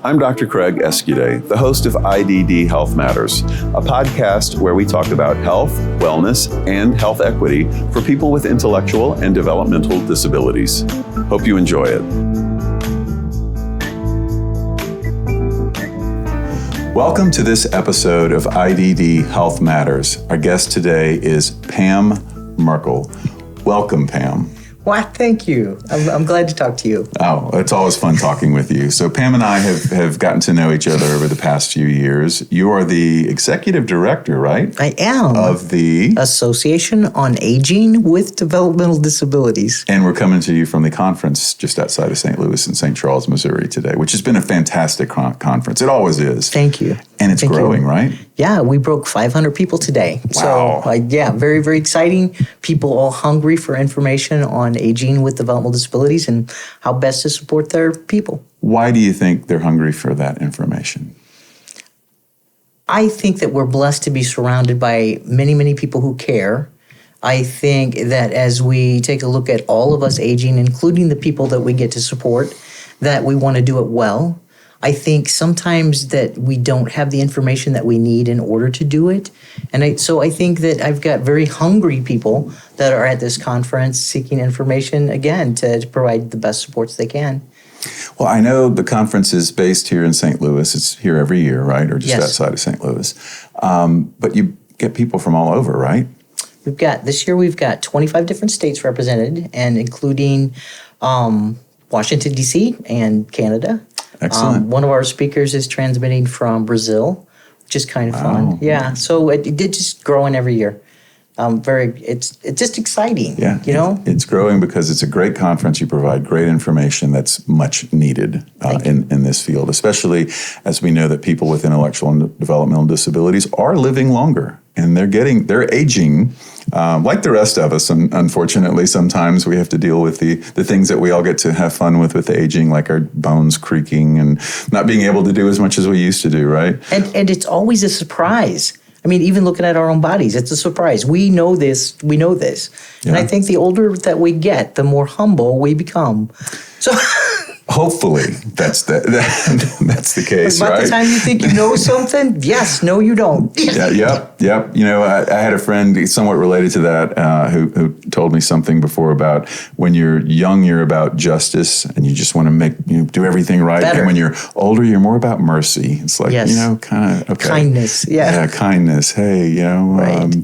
I'm Dr. Craig Escudé, the host of IDD Health Matters, a podcast where we talk about health, wellness, and health equity for people with intellectual and developmental disabilities. Hope you enjoy it. Welcome to this episode of IDD Health Matters. Our guest today is Pam Merkle. Welcome, Pam. Why, thank you. I'm glad to talk to you. Oh, it's always fun talking with you. So Pam and I have gotten to know each other over the past few years. You are the executive director, right? I am. Of the Association on Aging with Developmental Disabilities. And we're coming to you from the conference just outside of St. Louis in St. Charles, Missouri today, which has been a fantastic conference. It always is. Thank you. And it's growing, right? Yeah, we broke 500 people today. Wow. So, very, very exciting. People all hungry for information on aging with developmental disabilities and how best to support their people. Why do you think they're hungry for that information? I think that we're blessed to be surrounded by many, many people who care. I think that as we take a look at all of us aging, including the people that we get to support, that we want to do it well. I think sometimes that we don't have the information that we need in order to do it. And so I think that I've got very hungry people that are at this conference seeking information, again, to provide the best supports they can. Well, I know the conference is based here in St. Louis. It's here every year, right? Or just outside of St. Louis. But you get people from all over, right? This year we've got 25 different states represented, and including Washington, D.C. and Canada. Excellent. One of our speakers is transmitting from Brazil, which is kind of fun. Yeah, so it did just growing every year. It's just exciting. Yeah, you know, it's growing because it's a great conference. You provide great information that's much needed in this field, especially as we know that people with intellectual and developmental disabilities are living longer, and they're aging. Like the rest of us, and unfortunately, sometimes we have to deal with the things that we all get to have fun with aging, like our bones creaking and not being able to do as much as we used to do, right? And it's always a surprise. I mean, even looking at our own bodies, it's a surprise. We know this. Yeah. And I think the older that we get, the more humble we become. So hopefully that's the case, by right? the time you think you know something, yes, no, you don't. Yep. You know, I had a friend somewhat related to that who told me something before about when you're young, you're about justice and you just want to do everything right. Better. And when you're older, you're more about mercy. It's like, kind of, okay. Kindness, yeah, kindness. Hey, right.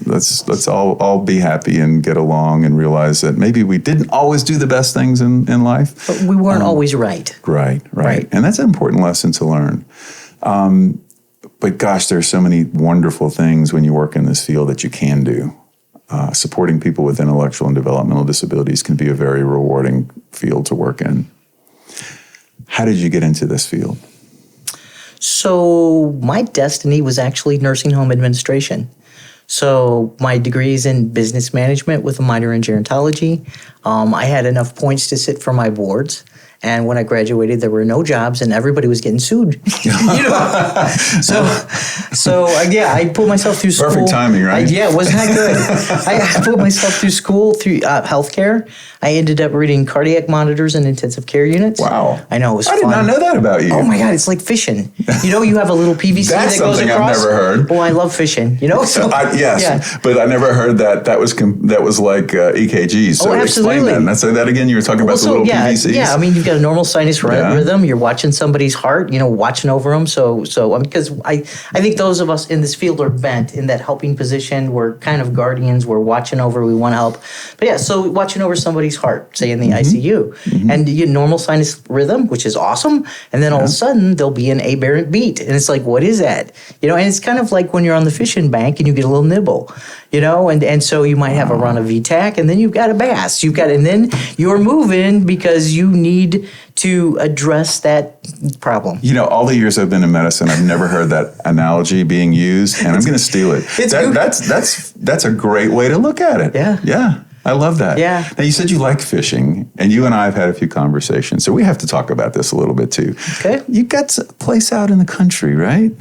Let's all be happy and get along and realize that maybe we didn't always do the best things in life. But we weren't always right. Right. And that's an important lesson to learn. But gosh, there's so many wonderful things when you work in this field that you can do. Supporting people with intellectual and developmental disabilities can be a very rewarding field to work in. How did you get into this field? So my destiny was actually nursing home administration. So my degree is in business management with a minor in gerontology. I had enough points to sit for my boards. And when I graduated, there were no jobs and everybody was getting sued. I put myself through school. Perfect timing, right? Wasn't that good? I put myself through school, through healthcare. I ended up reading cardiac monitors and intensive care units. Wow. I know, it was fun. I did not know that about you. Oh my God, it's like fishing. You have a little PVC that goes across. That's something I've never heard. Oh, I love fishing, But I never heard that was like EKGs. So absolutely. Explain that. Say that again. You were talking about the little PVCs. Yeah, I mean, you've got a normal sinus rhythm. You're watching somebody's heart, watching over them. So because I think those of us in this field are bent in that helping position. We're kind of guardians. We're watching over. We want to help. But so watching over somebody's heart, say in the ICU, and you get normal sinus rhythm, which is awesome. And then all of a sudden there'll be an aberrant beat, and it's like, what is that? And it's kind of like when you're on the fishing bank and you get a little nibble, and so you might have a run of VTAC, and then you've got a bass. And then you're moving because you need to address that problem. All the years I've been in medicine, I've never heard that analogy being used, and I'm going to steal it. That's a great way to look at it. Yeah. I love that. Yeah. Now, you said you like fishing, and you and I have had a few conversations, so we have to talk about this a little bit too. Okay. You got a place out in the country, right?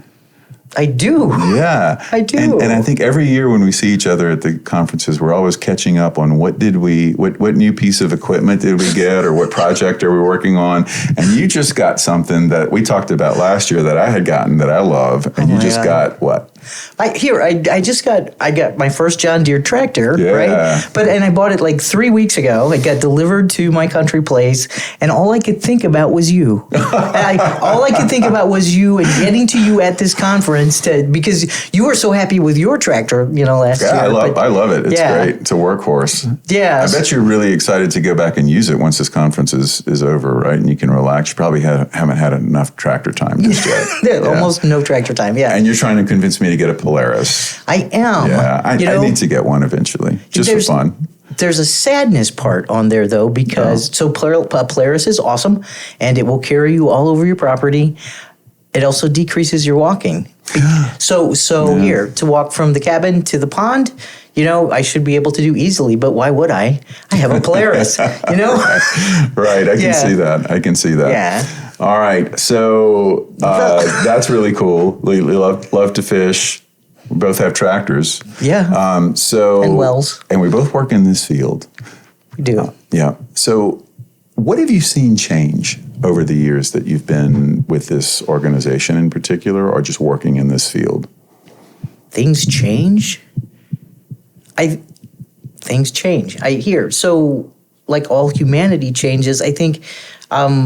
I do. Yeah. I do. And I think every year when we see each other at the conferences, we're always catching up on what new piece of equipment did we get, or what project are we working on. And you just got something that we talked about last year that I had gotten that I love. And you just got what? I got my first John Deere tractor, right? And I bought it like 3 weeks ago. It got delivered to my country place, and all I could think about was you. All I could think about was you and getting to you at this conference because you were so happy with your tractor, last year. I love it. It's great. It's a workhorse. Yeah. I bet you're really excited to go back and use it once this conference is over, right? And you can relax. You probably haven't had enough tractor time just yet. Almost no tractor time, yeah. And you're trying to convince me to get a Polaris. I am. Yeah, I need to get one eventually, just for fun. There's a sadness part on there, though, because Polaris is awesome, and it will carry you all over your property. It also decreases your walking. So here, to walk from the cabin to the pond, I should be able to do easily, but why would I? I have a Polaris, Right, I can see that. Yeah. All right, so that's really cool. We love to fish. We both have tractors. Yeah. And wells. And we both work in this field. We do. Yeah. So what have you seen change over the years that you've been with this organization in particular, or just working in this field? Things change? Things change. I hear. So like all humanity changes, I think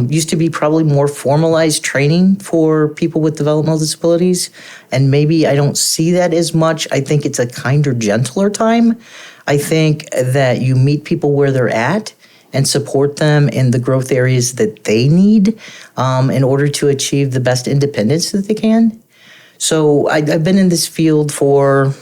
used to be probably more formalized training for people with developmental disabilities. And maybe I don't see that as much. I think it's a kinder, gentler time. I think that you meet people where they're at and support them in the growth areas that they need in order to achieve the best independence that they can. So I've been in this field for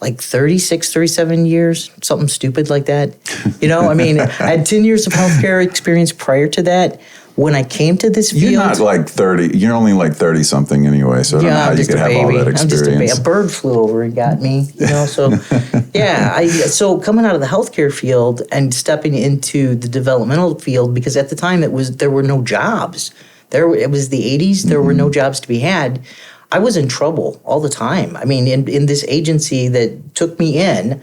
like 36, 37 years, something stupid like that. I had 10 years of healthcare experience prior to that. When I came to this field... You're not like 30. You're only like 30-something anyway, so I don't know how you could have all that experience. I'm just a baby. A bird flew over and got me, So, so coming out of the healthcare field and stepping into the developmental field, because at the time there were no jobs. It was the 80s. There were no jobs to be had. I was in trouble all the time. I mean, in this agency that took me in,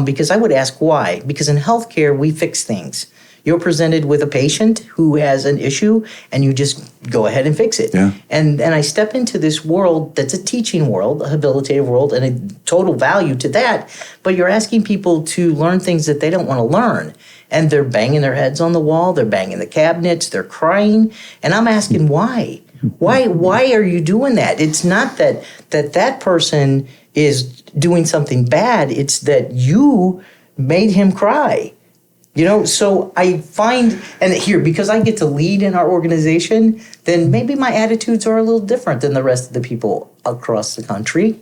because I would ask why. Because in healthcare, we fix things. You're presented with a patient who has an issue, and you just go ahead and fix it. Yeah. And I step into this world that's a teaching world, a habilitative world, and a total value to that. But you're asking people to learn things that they don't want to learn. And they're banging their heads on the wall. They're banging the cabinets. They're crying. And I'm asking why. Why are you doing that? It's not that person is doing something bad. It's that you made him cry. So I find, and here, because I get to lead in our organization, then maybe my attitudes are a little different than the rest of the people across the country.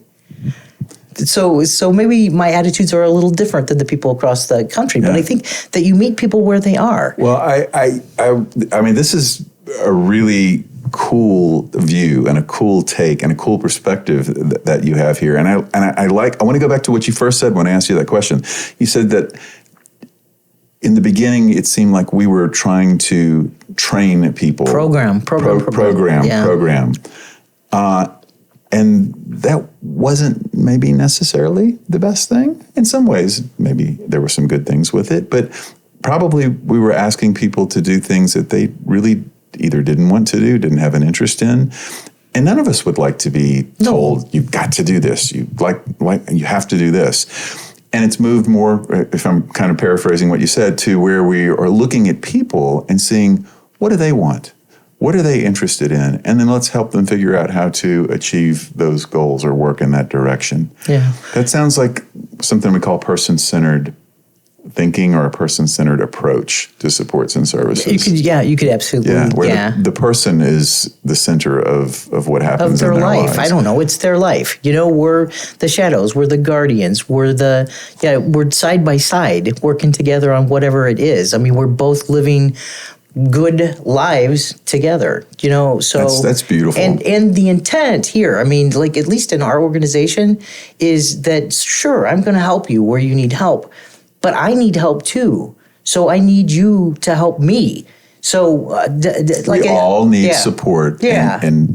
So maybe my attitudes are a little different than the people across the country. But I think that you meet people where they are. Well, I mean, this is a really cool view and a cool take and a cool perspective that you have here. And I want to go back to what you first said when I asked you that question. You said that in the beginning, it seemed like we were trying to train people. Program. And that wasn't maybe necessarily the best thing. In some ways, maybe there were some good things with it, but probably we were asking people to do things that they really either didn't want to do, didn't have an interest in. And none of us would like to be told, you've got to do this. You have to do this. And it's moved more, if I'm kind of paraphrasing what you said, to where we are looking at people and seeing, what do they want? What are they interested in? And then let's help them figure out how to achieve those goals or work in that direction. Yeah. That sounds like something we call person-centered thinking or a person-centered approach to supports and services. You could absolutely. Where the person is the center of what happens in their life. Lives. I don't know. It's their life. We're the shadows. We're the guardians. We're side by side working together on whatever it is. I mean, we're both living good lives together, so that's beautiful. And the intent here, I mean, like at least in our organization, is that sure, I'm going to help you where you need help, but I need help too. So I need you to help me. So, we all need support in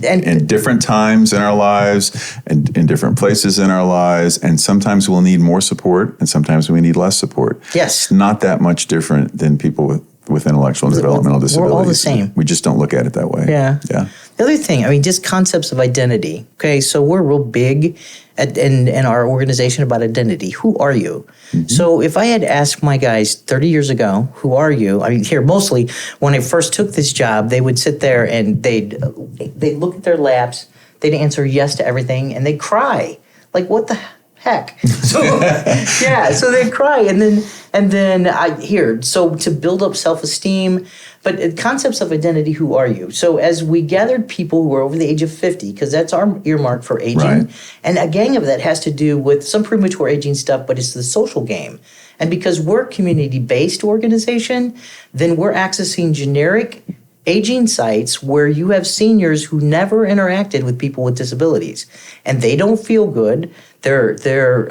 different times in our lives and in different places in our lives. And sometimes we'll need more support and sometimes we need less support. Yes. It's not that much different than people with intellectual and developmental disabilities. We're all the same. We just don't look at it that way. Yeah. Yeah. The other thing, I mean, just concepts of identity. Okay, so we're real big in our organization about identity. Who are you? Mm-hmm. So if I had asked my guys 30 years ago, who are you? I mean, here, mostly when I first took this job, they would sit there and they'd look at their laps, they'd answer yes to everything, and they'd cry. Like, what the heck? So, so they'd cry. And then so to build up self-esteem, but concepts of identity, who are you? So as we gathered people who were over the age of 50, because that's our earmark for aging, right. And a gang of that has to do with some premature aging stuff, but it's the social game. And because we're a community-based organization, then we're accessing generic aging sites where you have seniors who never interacted with people with disabilities, and they don't feel good. Their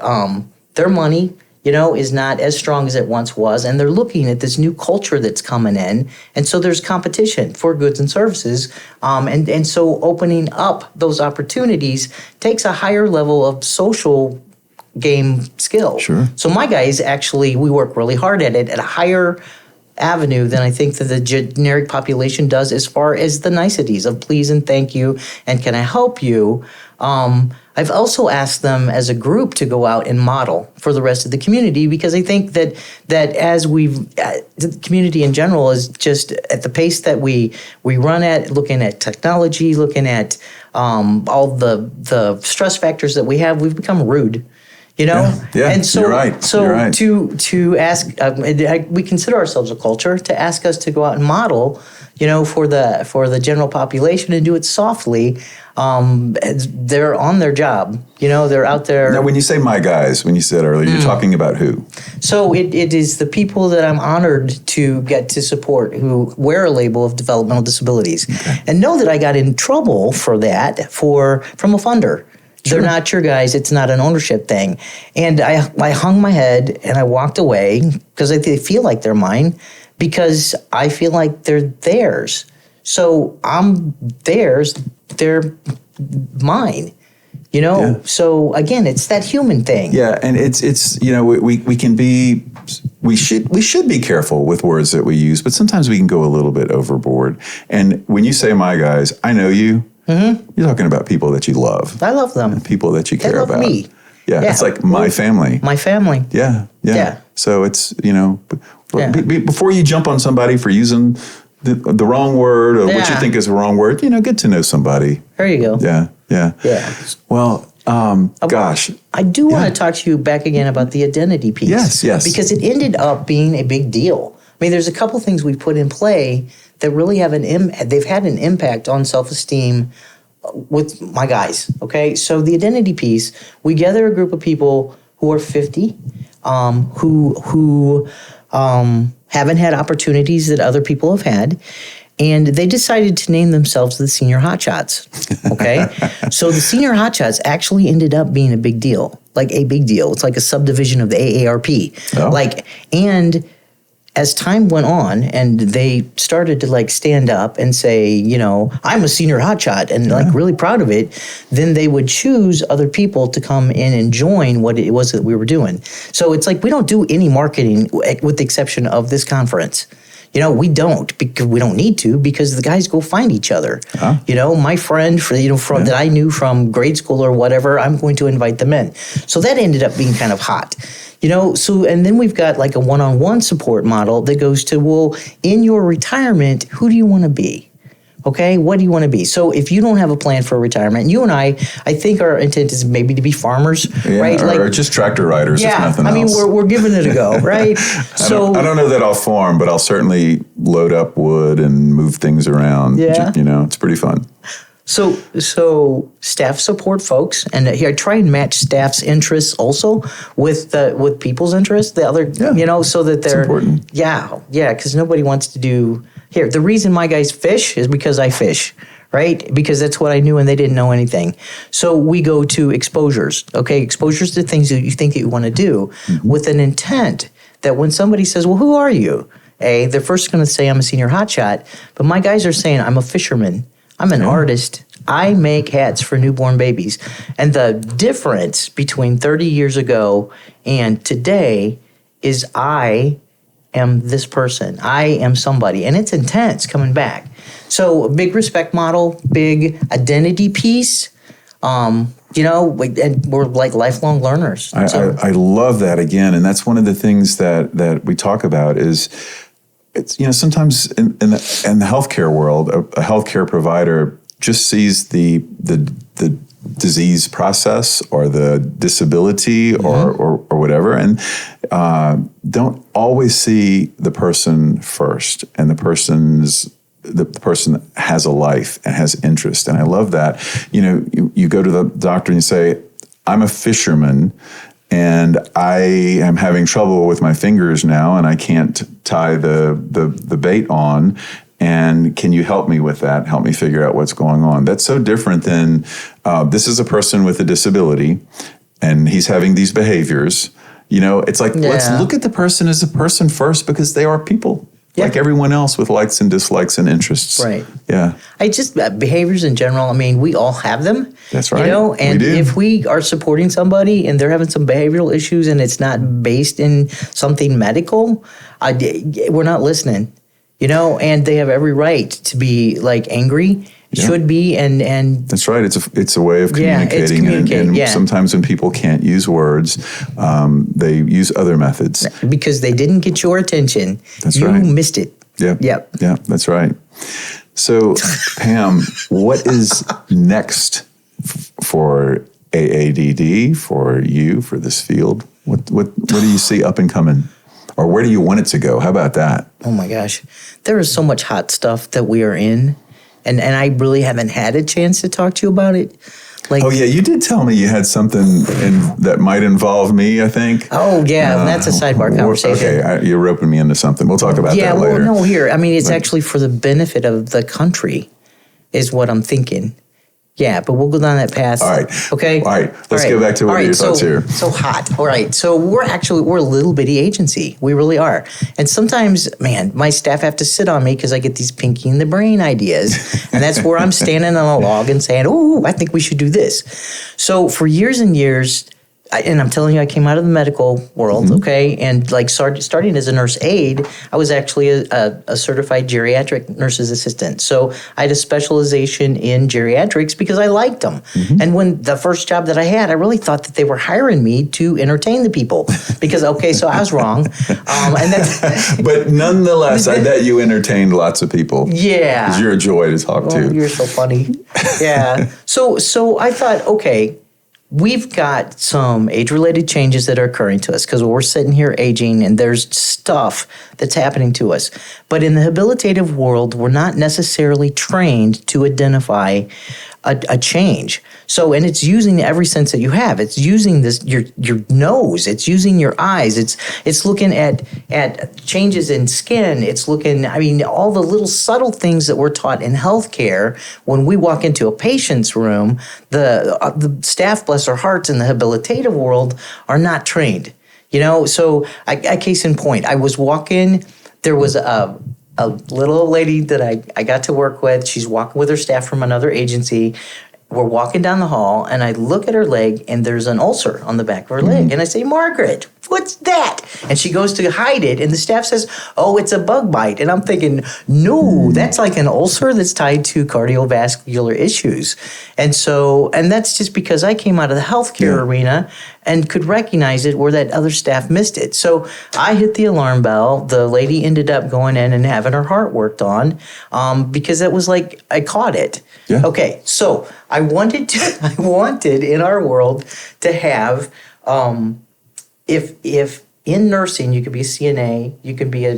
money, is not as strong as it once was, and they're looking at this new culture that's coming in, and so there's competition for goods and services, and so opening up those opportunities takes a higher level of social game skill. Sure. So my guys actually, we work really hard at it at a higher avenue than I think that the generic population does as far as the niceties of please and thank you and can I help you. I've also asked them as a group to go out and model for the rest of the community because I think that as the community in general is just at the pace that we run at, looking at technology, looking at all the stress factors that we have, we've become rude. Yeah, and so you're right. So you're right. to ask, we consider ourselves a culture. To ask us to go out and model, for the general population and do it softly, they're on their job. They're out there. Now, when you say my guys, when you said earlier, you're talking about who? So it is the people that I'm honored to get to support who wear a label of developmental disabilities, and know that I got in trouble for that from a funder. Sure. They're not your guys. It's not an ownership thing. And I hung my head and I walked away because they feel like they're mine because I feel like they're theirs. So I'm theirs. They're mine. So again, it's that human thing. Yeah, and it's we should be careful with words that we use, but sometimes we can go a little bit overboard. And when you say my guys, I know you. Mm-hmm. You're talking about people that you love. I love them. And people that you care about. They love me. Yeah, it's like my family. My family. Yeah. So it's, before you jump on somebody for using the wrong word or what you think is the wrong word, get to know somebody. There you go. Yeah. Well, gosh. I do want to talk to you back again about the identity piece. Yes. Because it ended up being a big deal. I mean, there's a couple things we've put in play that really have they've had an impact on self-esteem with my guys, okay? So the identity piece, we gather a group of people who are 50, who haven't had opportunities that other people have had, and they decided to name themselves the Senior Hotshots, okay? So the Senior Hotshots actually ended up being a big deal, like a big deal. It's like a subdivision of the AARP. Oh. And as time went on and they started to stand up and say, I'm a senior hotshot and really proud of it, then they would choose other people to come in and join what it was that we were doing. So it's like we don't do any marketing with the exception of this conference. We don't because we don't need to because the guys go find each other. Uh-huh. My friend that I knew from grade school or whatever, I'm going to invite them in. So that ended up being kind of hot. And then we've got a one-on-one support model that goes to, well, in your retirement, who do you want to be? Okay, what do you want to be? So if you don't have a plan for retirement, you and I think our intent is maybe to be farmers, right? Or just tractor riders, if nothing else. I mean, we're giving it a go, right? I don't know that I'll farm, but I'll certainly load up wood and move things around. Yeah. It's pretty fun. So staff support folks, and here I try and match staff's interests also with people's interests. The other, so that they're important. Yeah, because nobody wants to do here. The reason my guys fish is because I fish, right? Because that's what I knew, and they didn't know anything. So we go to exposures. Okay, exposures to things that you think that you want to do with an intent that when somebody says, "Well, who are you?" they're first going to say I'm a senior hotshot, but my guys are saying I'm a fisherman. I'm an artist. I make hats for newborn babies. And the difference between 30 years ago and today is I am this person. I am somebody. And it's intense coming back. So a big respect model, big identity piece. And we're like lifelong learners. I love that again. And that's one of the things that we talk about is, it's, sometimes in the healthcare world, a healthcare provider just sees the disease process or the disability or whatever, and don't always see the person first, and the person has a life and has interest. And I love that. You go to the doctor and you say, I'm a fisherman and I am having trouble with my fingers now and I can't tie the bait on. And can you help me with that? Help me figure out what's going on. That's so different than this is a person with a disability and he's having these behaviors. It's like, let's look at the person as a person first, because they are people. Like everyone else with likes and dislikes and interests. Right. Yeah. Behaviors in general, we all have them. That's right. And if we are supporting somebody and they're having some behavioral issues and it's not based in something medical, we're not listening. And they have every right to be like angry. Should be and that's right. It's a way of communicating, and sometimes when people can't use words, they use other methods because they didn't get your attention. That's right. You missed it. Yep. That's right. So, Pam, what is next for AADD, for you, for this field? What do you see up and coming? Or where do you want it to go? How about that? Oh my gosh. There is so much hot stuff that we are in. And I really haven't had a chance to talk to you about it. You did tell me you had something that might involve me, I think. Oh, yeah, that's a sidebar conversation. Okay, you're roping me into something. We'll talk about that later. Yeah, well, no, here. It's actually for the benefit of the country is what I'm thinking. Yeah, but we'll go down that path. All right. Okay? All right. Let's go back to what are your thoughts here. So hot. All right. So we're a little bitty agency. We really are. And sometimes, man, my staff have to sit on me because I get these pinky in the brain ideas. And that's where I'm standing on a log and saying, oh, I think we should do this. So for years and years, and I'm telling you, I came out of the medical world, okay? And starting as a nurse aide, I was actually a certified geriatric nurse's assistant. So I had a specialization in geriatrics because I liked them. And when the first job that I had, I really thought that they were hiring me to entertain the people because, so I was wrong. But nonetheless, I bet you entertained lots of people. Yeah. Because you're a joy to talk to. You're so funny. Yeah. So I thought, okay, we've got some age-related changes that are occurring to us because we're sitting here aging and there's stuff that's happening to us. But in the habilitative world, we're not necessarily trained to identify a change. So, and it's using every sense that you have. It's using your nose. It's using your eyes. It's looking at changes in skin. It's looking, all the little subtle things that we're taught in healthcare. When we walk into a patient's room, the staff, bless their hearts, in the habilitative world are not trained. So I case in point, I was walking, there was a little lady that I got to work with. She's walking with her staff from another agency. We're walking down the hall, and I look at her leg, and there's an ulcer on the back of her leg. And I say, Margaret, what's that? And she goes to hide it, and the staff says, oh, it's a bug bite. And I'm thinking, no, that's like an ulcer that's tied to cardiovascular issues. And that's just because I came out of the healthcare arena and could recognize it where that other staff missed it. So I hit the alarm bell. The lady ended up going in and having her heart worked on because it was like I caught it. Yeah. Okay, so I wanted in our world to have if in nursing you could be a CNA, you could be a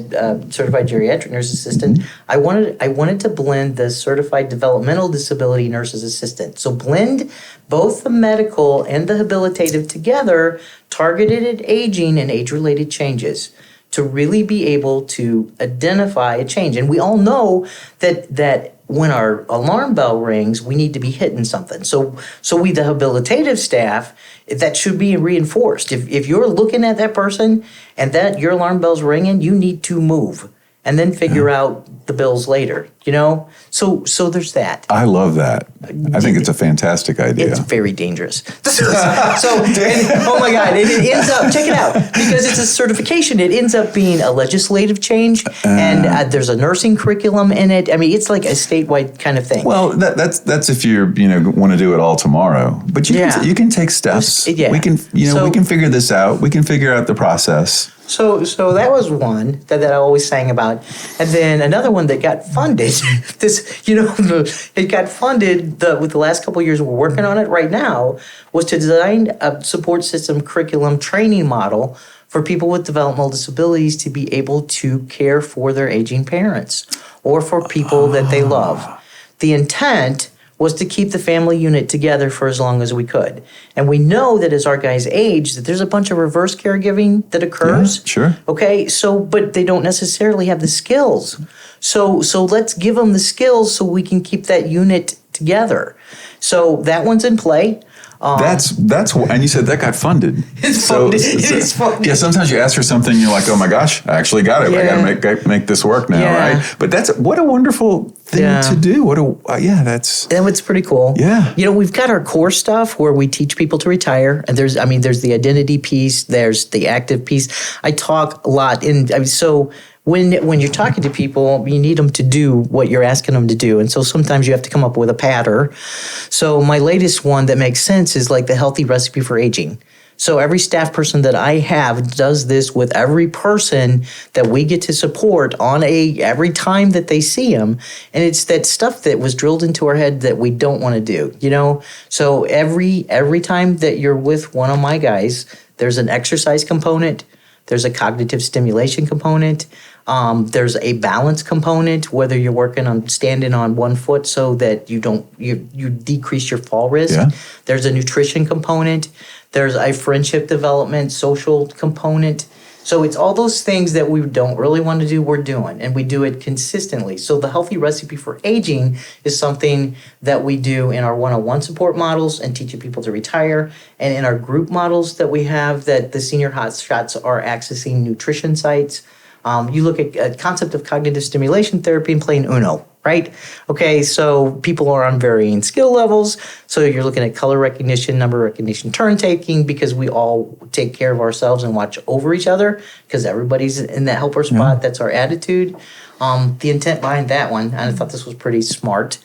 certified geriatric nurse assistant. I wanted to blend the certified developmental disability nurse's assistant. So blend both the medical and the habilitative together, targeted at aging and age-related changes, to really be able to identify a change. And we all know that when our alarm bell rings, we need to be hitting something. So we, the habilitative staff, that should be reinforced. If you're looking at that person and that your alarm bell's ringing, you need to move. and then figure out the bills later, So there's that. I love that. I think it's a fantastic idea. It's very dangerous. Oh my God, it ends up, check it out, because it's a certification, it ends up being a legislative change, and there's a nursing curriculum in it. I mean, it's like a statewide kind of thing. Well, that's if you want to do it all tomorrow. But you can take steps. Yeah. We can we can figure this out. We can figure out the process. So that was one that I always sang about. And then another one that got funded, it got funded with the last couple of years, we're working on it right now, was to design a support system curriculum training model for people with developmental disabilities to be able to care for their aging parents or for people that they love. The intent was to keep the family unit together for as long as we could. And we know that as our guys age, that there's a bunch of reverse caregiving that occurs. Yeah, sure. Okay, but they don't necessarily have the skills. So let's give them the skills so we can keep that unit together. So that one's in play. That's and you said that got funded. It's funded. Yeah, sometimes you ask for something, you're like, oh my gosh, I actually got it. Yeah. I got to make this work now, right? But what a wonderful thing to do. That's. And it's pretty cool. Yeah. We've got our core stuff where we teach people to retire, and there's the identity piece, there's the active piece. I talk a lot when you're talking to people, you need them to do what you're asking them to do. And so sometimes you have to come up with a pattern. So my latest one that makes sense is like the healthy recipe for aging. So every staff person that I have does this with every person that we get to support every time that they see them. And it's that stuff that was drilled into our head that we don't want to do, So every time that you're with one of my guys, there's an exercise component. There's a cognitive stimulation component. There's a balance component, whether you're working on standing on one foot so that you decrease your fall risk. Yeah. There's a nutrition component. There's a friendship development, social component. So it's all those things that we don't really want to do, we're doing, and we do it consistently. So the healthy recipe for aging is something that we do in our one-on-one support models and teaching people to retire, and in our group models that we have that the senior hotshots are accessing nutrition sites. You look at a concept of cognitive stimulation therapy and playing Uno, right? Okay, so people are on varying skill levels. So you're looking at color recognition, number recognition, turn taking, because we all take care of ourselves and watch over each other because everybody's in that helper spot. Yeah. That's our attitude. The intent behind that one, and I thought this was pretty smart.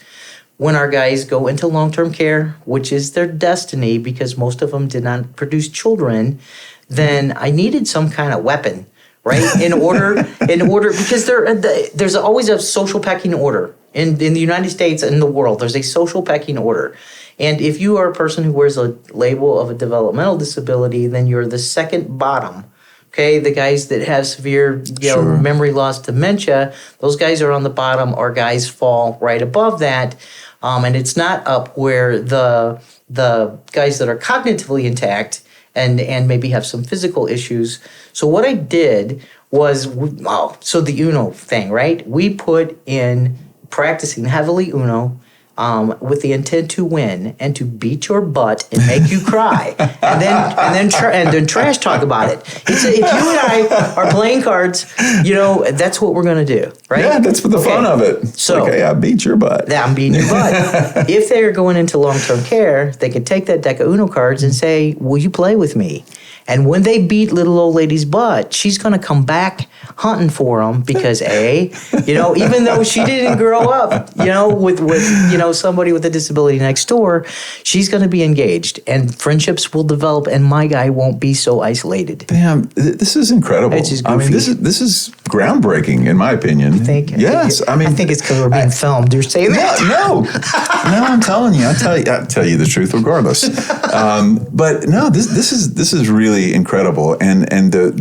When our guys go into long-term care, which is their destiny because most of them did not produce children, then I needed some kind of weapon. Right? In order, because there's always a social pecking order in the United States and in the world. There's a social pecking order. And if you are a person who wears a label of a developmental disability, then you're the second bottom. Okay, the guys that have severe memory loss, dementia, those guys are on the bottom. Our guys fall right above that. And it's not up where the guys that are cognitively intact and maybe have some physical issues. So what I did was, so the Uno thing, right? We put in practicing heavily Uno with the intent to win and to beat your butt and make you cry, and then trash talk about it. If you and I are playing cards, that's what we're going to do, right? Yeah, that's the fun of it. So, I beat your butt. Yeah, I'm beating your butt. If they are going into long-term care, they can take that deck of Uno cards and say, "Will you play with me?" And when they beat little old lady's butt, she's going to come back hunting for them because even though she didn't grow up, with somebody with a disability next door, she's going to be engaged and friendships will develop and my guy won't be so isolated. Damn, this is incredible. It's just goofy. I mean, this is groundbreaking in my opinion. You think? Yes. I think it's because we're being filmed. You're saying that? No, I'm telling you. I'll tell you the truth regardless. But no, this is really incredible, and the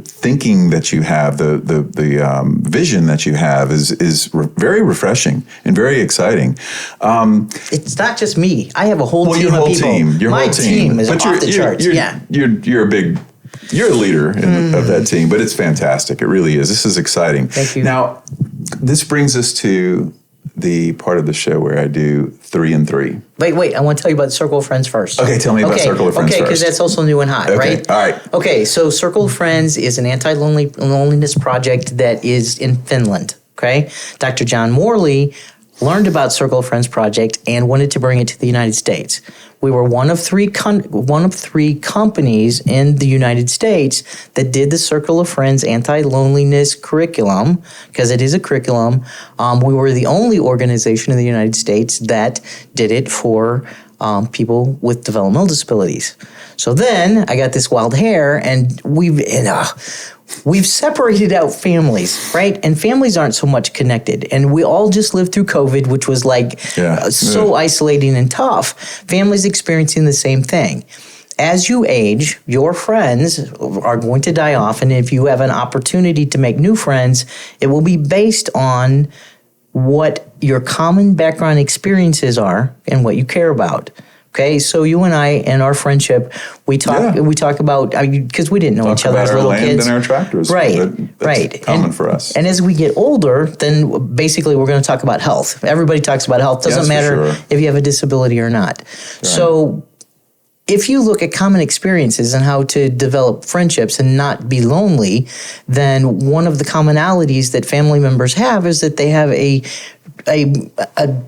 thinking that you have, the vision that you have is very refreshing and very exciting. It's not just me. I have a whole team of people. My team is off the charts. You're a leader of that team, but it's fantastic. It really is. This is exciting. Thank you. Now, this brings us to the part of the show where I do 3 and 3. Wait. I want to tell you about Circle of Friends first. Okay, tell me about Circle of Friends first. Okay, because that's also new and hot, Okay, right? all right. Okay, so Circle of Friends is an anti-loneliness project that is in Finland, okay? Dr. John Morley learned about Circle of Friends project and wanted to bring it to the United States. We were one of three companies in the United States that did the Circle of Friends anti-loneliness curriculum, because it is a curriculum. We were the only organization in the United States that did it for people with developmental disabilities. So then I got this wild hair, and we've separated out families, right? And families aren't so much connected. And we all just lived through COVID, which was so isolating and tough. Families experiencing the same thing. As you age, your friends are going to die off. And if you have an opportunity to make new friends, it will be based on what your common background experiences are and what you care about. Okay, so you and I, in our friendship, we talk about, because we didn't know each other as little kids. Our land and our tractors. That's common for us. And as we get older, then basically we're going to talk about health. Everybody talks about health. Doesn't matter if you have a disability or not. Right. So if you look at common experiences and how to develop friendships and not be lonely, then one of the commonalities that family members have is that they have a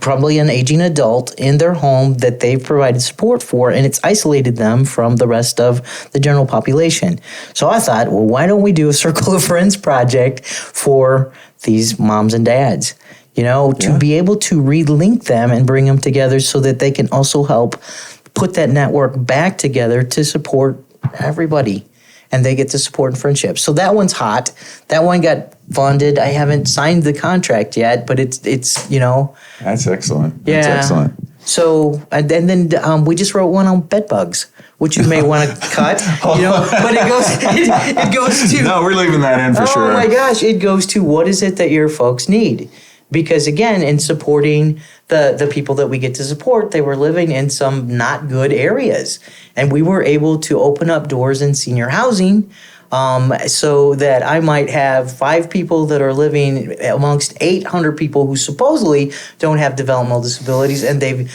probably an aging adult in their home that they've provided support for, and it's isolated them from the rest of the general population. So I thought, well, why don't we do a Circle of Friends project for these moms and dads? To be able to relink them and bring them together so that they can also help put that network back together to support everybody. And they get to support and friendship. So that one's hot. That one got funded. I haven't signed the contract yet, but it's That's excellent. That's excellent. So and then we just wrote one on bed bugs, which you may want to cut. But it goes to. No, we're leaving that in for sure. Oh my gosh, it goes to what is it that your folks need? Because again, in supporting the people that we get to support, they were living in some not good areas. And we were able to open up doors in senior housing so that I might have 5 people that are living amongst 800 people who supposedly don't have developmental disabilities, and they've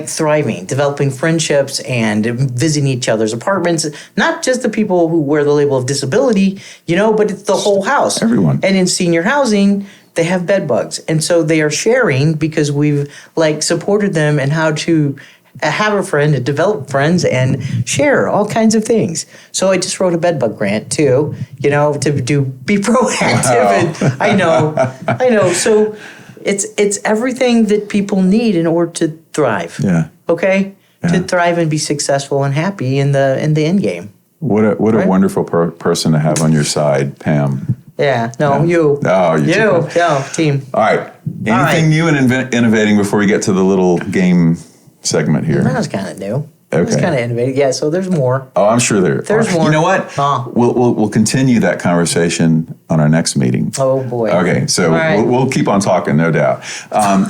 thriving, developing friendships and visiting each other's apartments. Not just the people who wear the label of disability, but it's the whole house. Everyone. And in senior housing, they have bed bugs. And so they are sharing because we've supported them in how to have a friend and develop friends and share all kinds of things. So I just wrote a bed bug grant too, to be proactive. Wow. And I know. So it's everything that people need in order to thrive. Yeah. Okay? Yeah. To thrive and be successful and happy in the end game. What a wonderful person to have on your side, Pam. Yeah, you. Oh, you. Team. All right. Anything new and innovating before we get to the little game segment here? That was kind of new. Okay. It was kind of innovative. Yeah, so there's more. Oh, I'm sure there's more. You know what? We'll continue that conversation on our next meeting. Oh, boy. Okay, so we'll keep on talking, no doubt.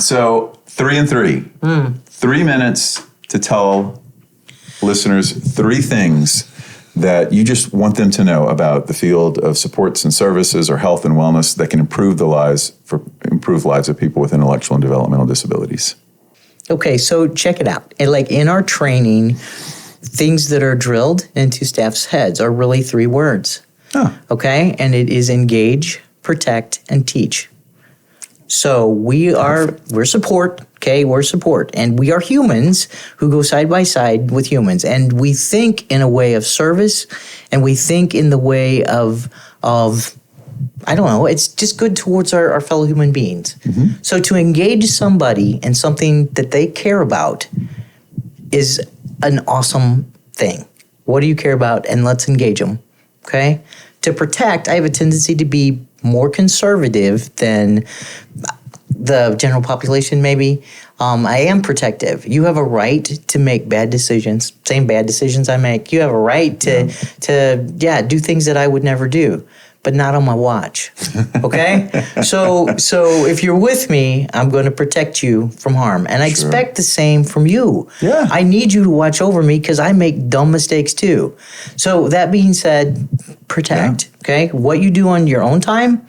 So 3 and 3. 3 minutes to tell listeners 3 things that you just want them to know about the field of supports and services or health and wellness that can improve lives of people with intellectual and developmental disabilities. Okay, so check it out. And in our training, things that are drilled into staff's heads are really 3 words. Oh. Okay, and it is engage, protect, and teach. So we're support, okay? We're support. And we are humans who go side by side with humans. And we think in a way of service, and we think in the way of I don't know, it's just good towards our fellow human beings. Mm-hmm. So to engage somebody in something that they care about is an awesome thing. What do you care about? And let's engage them, okay? To protect, I have a tendency to be more conservative than the general population, maybe. I am protective. You have a right to make bad decisions, same bad decisions I make. You have a right to do things that I would never do, but not on my watch, okay? So if you're with me, I'm going to protect you from harm. And I expect the same from you. Yeah. I need you to watch over me because I make dumb mistakes too. So that being said, protect, okay? What you do on your own time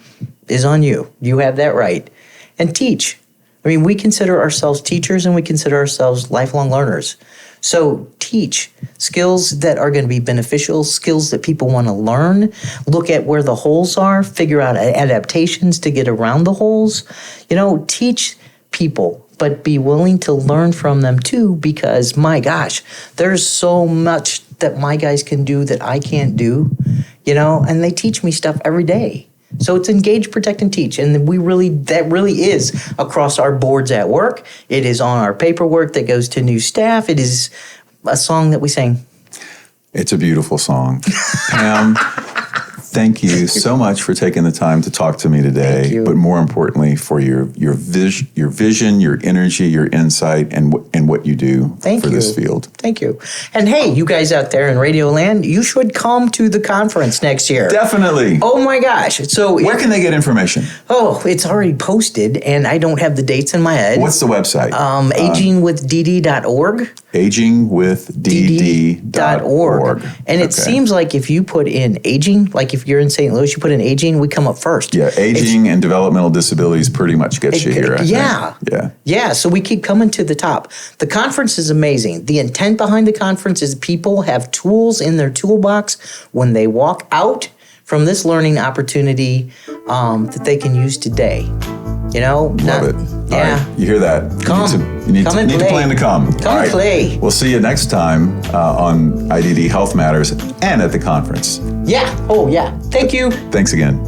is on you. You have that right. And teach. I mean, we consider ourselves teachers and we consider ourselves lifelong learners. So teach skills that are going to be beneficial, skills that people want to learn, look at where the holes are, figure out adaptations to get around the holes. Teach people, but be willing to learn from them too, because my gosh, there's so much that my guys can do that I can't do, and they teach me stuff every day. So it's engage, protect, and teach. And that really is across our boards at work. It is on our paperwork that goes to new staff. It is a song that we sing. It's a beautiful song. Pam, thank you so much for taking the time to talk to me today. Thank you. But more importantly, for your vision, your energy, your insight, and what you do for this field. Thank you. And hey, you guys out there in Radio Land, you should come to the conference next year. Definitely. Oh my gosh. So where can they get information? Oh, it's already posted, and I don't have the dates in my head. What's the website? Agingwithdd.org. Agingwithdd.org. And it seems like if you put in aging, like if you're in St. Louis, you put in aging, we come up first. Yeah, aging and developmental disabilities pretty much gets you here, I think. Yeah, so we keep coming to the top. The conference is amazing. The intent behind the conference is people have tools in their toolbox when they walk out from this learning opportunity that they can use today. Love it. Yeah. All right, you hear that? Come. You need to plan to come. Come and play. We'll see you next time on IDD Health Matters and at the conference. Yeah. Oh, yeah. Thank you. Thanks again.